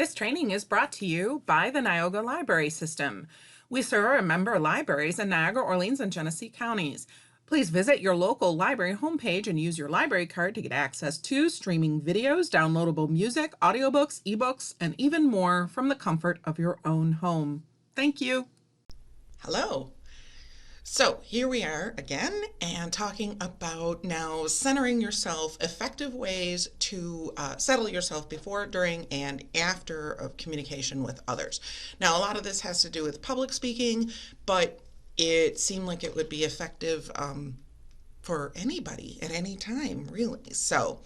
This training is brought to you by the Niagara Library System. We serve our member libraries in Niagara, Orleans, and Genesee counties. Please visit your local library homepage and use your library card to get access to streaming videos, downloadable music, audiobooks, ebooks, and even more from the comfort of your own home. Thank you. Hello. So here we are again and talking about now centering yourself, effective ways to settle yourself before, during, and after of communication with others. Now, a lot of this has to do with public speaking, but it seemed like it would be effective for anybody at any time, really. So,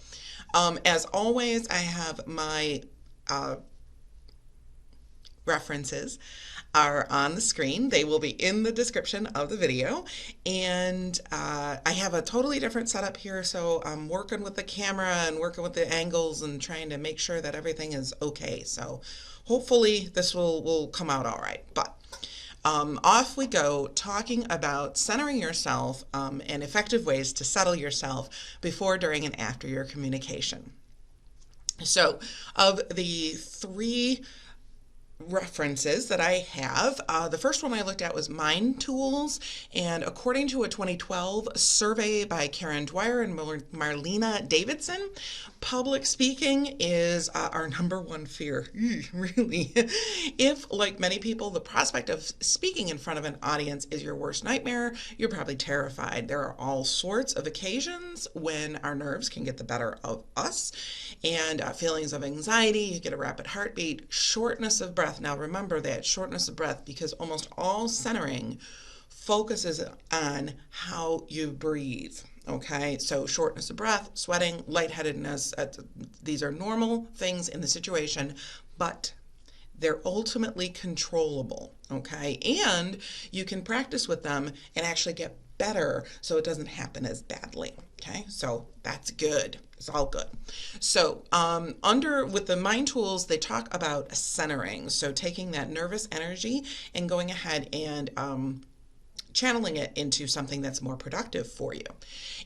as always, I have my references are on the screen. They will be in the description of the video. And I have a totally different setup here, so I'm working with the camera and working with the angles and trying to make sure that everything is okay. So hopefully this will come out all right. But off we go, talking about centering yourself and effective ways to settle yourself before, during, and after your communication. So of the three references that I have. The first one I looked at was Mind Tools, and according to a 2012 survey by Karen Dwyer and Marlena Davidson, public speaking is our number one fear. Really. If, like many people, the prospect of speaking in front of an audience is your worst nightmare, you're probably terrified. There are all sorts of occasions when our nerves can get the better of us, and feelings of anxiety, you get a rapid heartbeat, shortness of breath. Now remember that shortness of breath, because almost all centering focuses on how you breathe. Okay, so shortness of breath, sweating, lightheadedness, these are normal things in the situation, but they're ultimately controllable. Okay, and you can practice with them and actually get better so it doesn't happen as badly. Okay, so that's good. It's all good. So with the Mind Tools, they talk about centering. So taking that nervous energy and going ahead and channeling it into something that's more productive for you.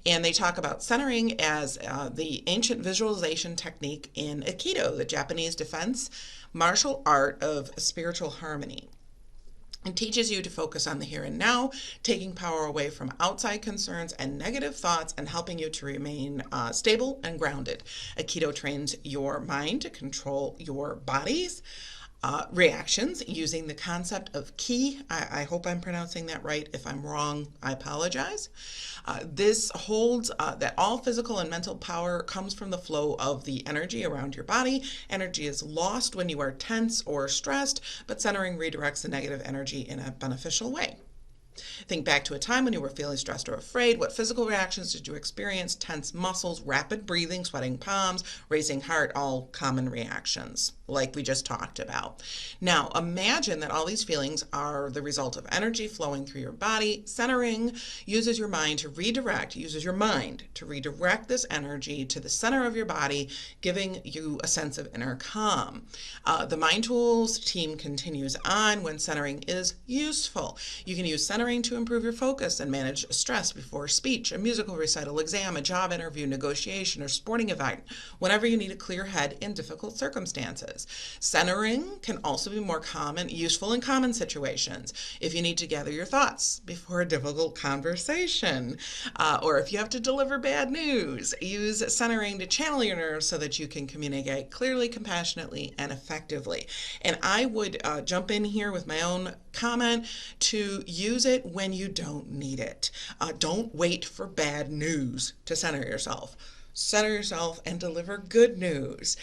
And they talk about centering as the ancient visualization technique in Aikido, the Japanese defense martial art of spiritual harmony. It teaches you to focus on the here and now, taking power away from outside concerns and negative thoughts and helping you to remain stable and grounded. Aikido trains your mind to control your body's reactions using the concept of ki. I hope I'm pronouncing that right. If I'm wrong, I apologize. This holds that all physical and mental power comes from the flow of the energy around your body. Energy is lost when you are tense or stressed, but centering redirects the negative energy in a beneficial way. Think back to a time when you were feeling stressed or afraid. What physical reactions did you experience? Tense muscles, rapid breathing, sweating palms, racing heart, all common reactions like we just talked about. Now imagine that all these feelings are the result of energy flowing through your body. Centering uses your mind to redirect this energy to the center of your body, giving you a sense of inner calm. The Mind Tools team continues on when centering is useful. You can use centering to improve your focus and manage stress before speech, a musical recital, exam, a job interview, negotiation, or sporting event, whenever you need a clear head in difficult circumstances. Centering can also be more useful in common situations. If you need to gather your thoughts before a difficult conversation, or if you have to deliver bad news, use centering to channel your nerves so that you can communicate clearly, compassionately, and effectively. And I would jump in here with my own comment to use it when you don't need it. Don't wait for bad news to center yourself. Center yourself and deliver good news.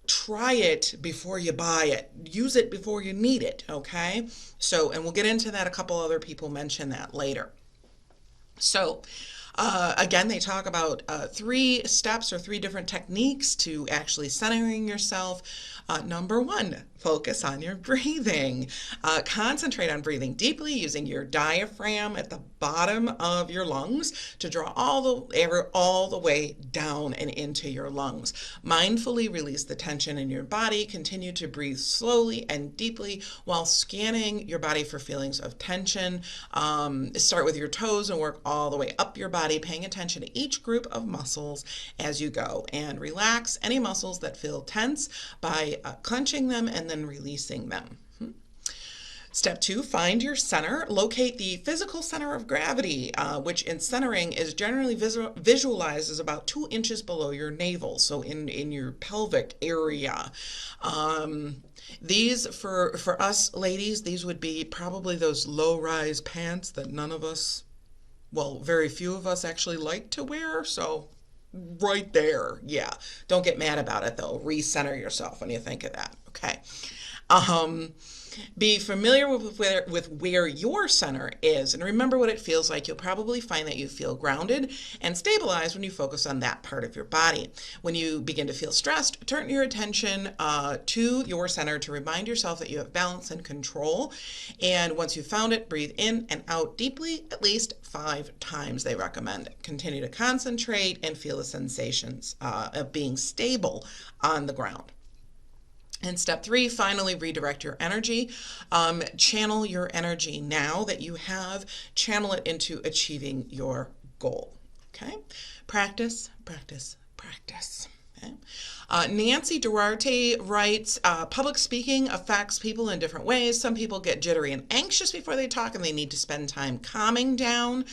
Try it before you buy it. Use it before you need it, okay? So, and we'll get into that. A couple other people mention that later. So, again, they talk about 3 steps or 3 different techniques to actually centering yourself. Number 1, focus on your breathing. Concentrate on breathing deeply using your diaphragm at the bottom of your lungs to draw all the air all the way down and into your lungs. Mindfully release the tension in your body. Continue to breathe slowly and deeply while scanning your body for feelings of tension. Start with your toes and work all the way up your body, paying attention to each group of muscles as you go. And relax any muscles that feel tense by clenching them and then releasing them. Step 2, find your center. Locate the physical center of gravity, which in centering is generally visualized as about 2 inches below your navel, so in your pelvic area. These, for us ladies, these would be probably those low-rise pants that none of us, well, very few of us actually like to wear, so right there, yeah. Don't get mad about it, though. Recenter yourself when you think of that, okay? Be familiar with where your center is and remember what it feels like. You'll probably find that you feel grounded and stabilized when you focus on that part of your body. When you begin to feel stressed, turn your attention to your center to remind yourself that you have balance and control. And once you've found it, breathe in and out deeply at least 5 times, they recommend. Continue to concentrate and feel the sensations of being stable on the ground. And step 3, finally, redirect your energy. Channel your energy now that you have. Channel it into achieving your goal. Okay? Practice, practice, practice. Okay? Nancy Duarte writes, public speaking affects people in different ways. Some people get jittery and anxious before they talk and they need to spend time calming down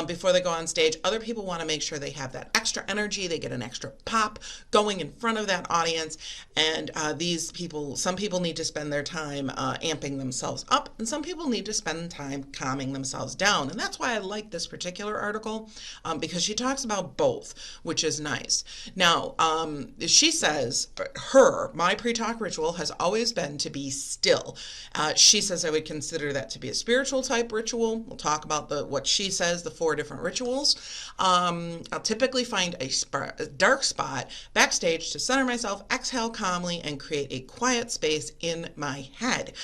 before they go on stage. Other people want to make sure they have that extra energy. They get an extra pop going in front of that audience. And some people need to spend their time amping themselves up, and some people need to spend time calming themselves down. And that's why I like this particular article, because she talks about both, which is nice. Now, she says, my pre-talk ritual has always been to be still. She says I would consider that to be a spiritual type ritual. We'll talk about what she says, the 4 different rituals. I'll typically find a dark spot backstage to center myself, exhale calmly, and create a quiet space in my head.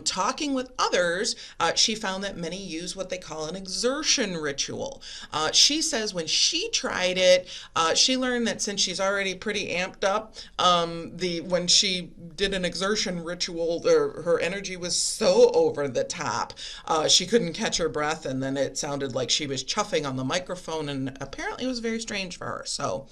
Talking with others, she found that many use what they call an exertion ritual. She says when she tried it, she learned that since she's already pretty amped up, when she did an exertion ritual, her energy was so over the top, she couldn't catch her breath, and then it sounded like she was chuffing on the microphone, and apparently it was very strange for her. So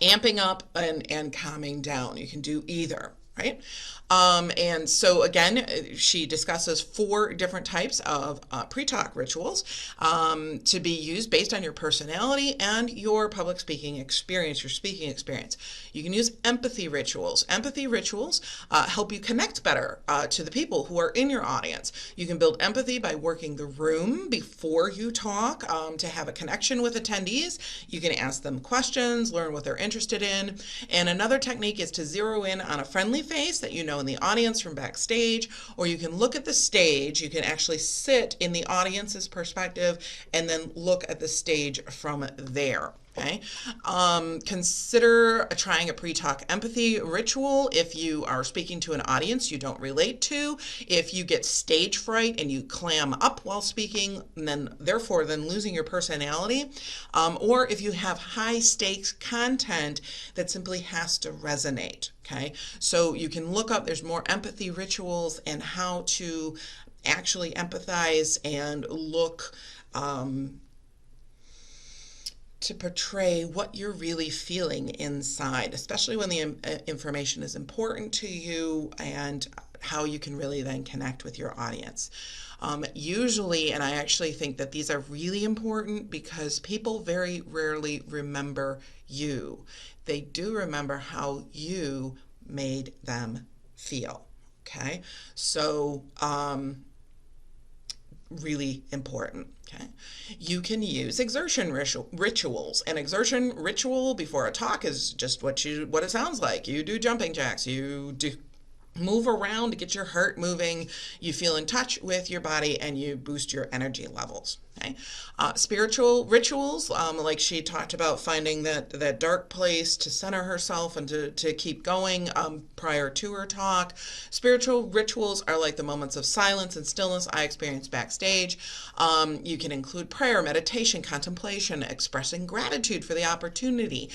amping up and calming down, you can do either, right? And so again, she discusses 4 different types of pre-talk rituals to be used based on your personality and your public speaking experience, your speaking experience. You can use empathy rituals. Empathy rituals help you connect better to the people who are in your audience. You can build empathy by working the room before you talk to have a connection with attendees. You can ask them questions, learn what they're interested in. And another technique is to zero in on a friendly face that you know in the audience from backstage, or you can look at the stage. You can actually sit in the audience's perspective and then look at the stage from there. Okay. Consider trying a pre-talk empathy ritual if you are speaking to an audience you don't relate to. If you get stage fright and you clam up while speaking, and then losing your personality, or if you have high stakes content that simply has to resonate. Okay. So you can look up, there's more empathy rituals and how to actually empathize and look to portray what you're really feeling inside, especially when the information is important to you, and how you can really then connect with your audience. Usually, and I actually think that these are really important because people very rarely remember you. They do remember how you made them feel. Okay, so really important. Okay, you can use exertion rituals. An exertion ritual before a talk is just what it sounds like. You do jumping jacks, you do move around to get your heart moving, you feel in touch with your body, and you boost your energy levels. Okay. Spiritual rituals, like she talked about finding that dark place to center herself and to keep going prior to her talk. Spiritual rituals are like the moments of silence and stillness I experience backstage. You can include prayer, meditation, contemplation, expressing gratitude for the opportunity.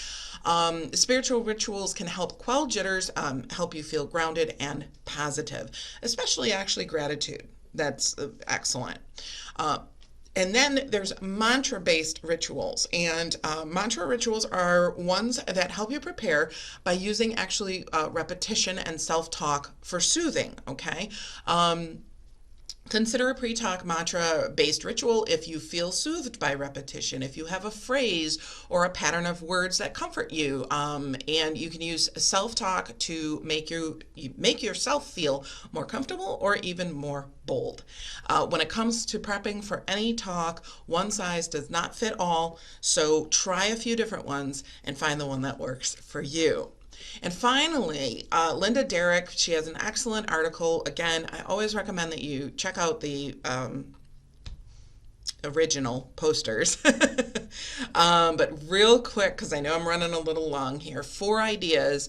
Spiritual rituals can help quell jitters, help you feel grounded and positive, especially actually gratitude. That's excellent. And then there's mantra-based rituals, and mantra rituals are ones that help you prepare by using actually repetition and self-talk for soothing, okay? Consider a pre-talk mantra-based ritual if you feel soothed by repetition, if you have a phrase or a pattern of words that comfort you, and you can use self-talk to make yourself feel more comfortable or even more bold. When it comes to prepping for any talk, one size does not fit all, so try a few different ones and find the one that works for you. And finally, Linda Derrick, she has an excellent article. Again, I always recommend that you check out the original posters. But real quick, because I know I'm running a little long here, 4 ideas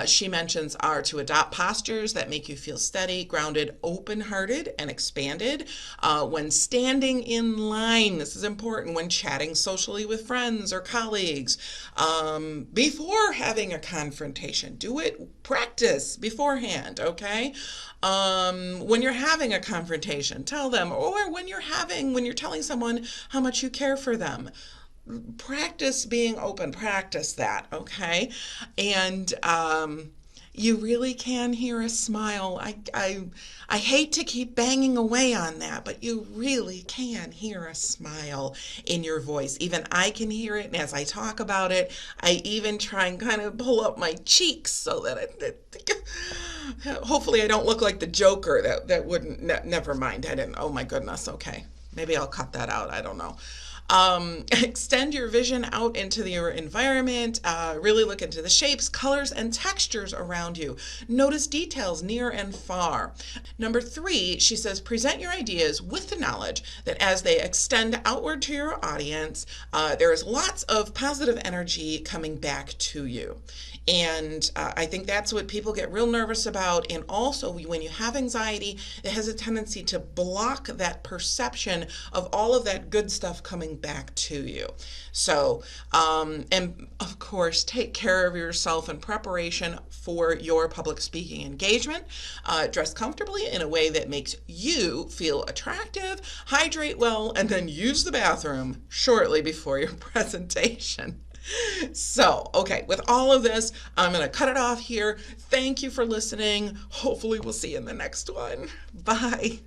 she mentions are to adopt postures that make you feel steady, grounded, open-hearted, and expanded. When standing in line, this is important, when chatting socially with friends or colleagues, before having a confrontation. Do it, practice beforehand, okay? When you're having a confrontation, tell them, or when you're telling someone how much you care for them, practice being open, practice that, okay? And you really can hear a smile. I hate to keep banging away on that, but you really can hear a smile in your voice. Even I can hear it, and as I talk about it, I even try and kind of pull up my cheeks so that hopefully I don't look like the Joker. That wouldn't, never mind. I didn't, oh my goodness, okay. Maybe I'll cut that out, I don't know. Extend your vision out into your environment. Really look into the shapes, colors, and textures around you. Notice details near and far. Number 3, she says, present your ideas with the knowledge that as they extend outward to your audience, there is lots of positive energy coming back to you. And I think that's what people get real nervous about. And also, when you have anxiety, it has a tendency to block that perception of all of that good stuff coming back to you. So, and of course, take care of yourself in preparation for your public speaking engagement. Dress comfortably in a way that makes you feel attractive, hydrate well, and then use the bathroom shortly before your presentation. So, okay, with all of this, I'm going to cut it off here. Thank you for listening. Hopefully we'll see you in the next one. Bye.